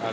4